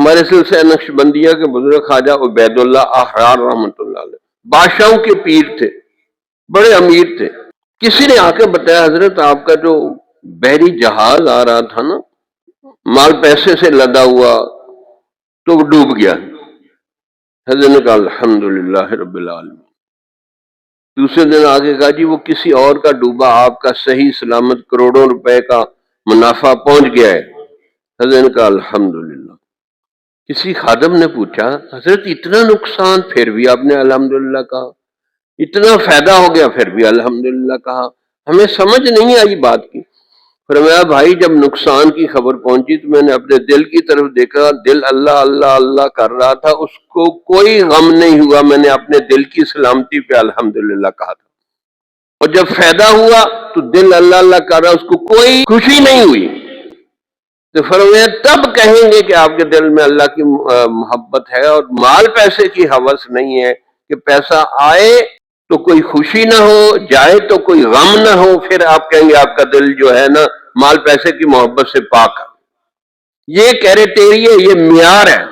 ہمارے سلسلہ نقشبندیہ کے بزرگ خواجہ عبید اللہ احرار رحمۃ اللہ علیہ بادشاہوں کے پیر تھے، بڑے امیر تھے۔ کسی نے آ کے بتایا حضرت آپ کا جو بحری جہاز آ رہا تھا نا، مال پیسے سے لدا ہوا، تو وہ ڈوب گیا۔ حضرت نے کہا الحمدللہ رب العالمین۔ دوسرے دن آگے کہا جی وہ کسی اور کا ڈوبا، آپ کا صحیح سلامت کروڑوں روپے کا منافع پہنچ گیا ہے۔ حضرت نے کہا الحمدللہ۔ کسی خادم نے پوچھا حضرت اتنا نقصان پھر بھی آپ نے الحمدللہ کہا، اتنا فائدہ ہو گیا پھر بھی الحمدللہ کہا، ہمیں سمجھ نہیں آئی بات کی۔ فرمایا بھائی جب نقصان کی خبر پہنچی تو میں نے اپنے دل کی طرف دیکھا، دل اللہ اللہ اللہ کر رہا تھا، اس کو کوئی غم نہیں ہوا، میں نے اپنے دل کی سلامتی پہ الحمدللہ کہا تھا۔ اور جب فائدہ ہوا تو دل اللہ اللہ کر رہا، اس کو کوئی خوشی نہیں ہوئی۔ تو فرمایا تب کہیں گے کہ آپ کے دل میں اللہ کی محبت ہے، اور مال پیسے کی ہوس نہیں ہے کہ پیسہ آئے تو کوئی خوشی نہ ہو، جائے تو کوئی غم نہ ہو، پھر آپ کہیں گے آپ کا دل جو ہے نا مال پیسے کی محبت سے پاک ہے۔ یہ کریٹیریا، یہ معیار ہے۔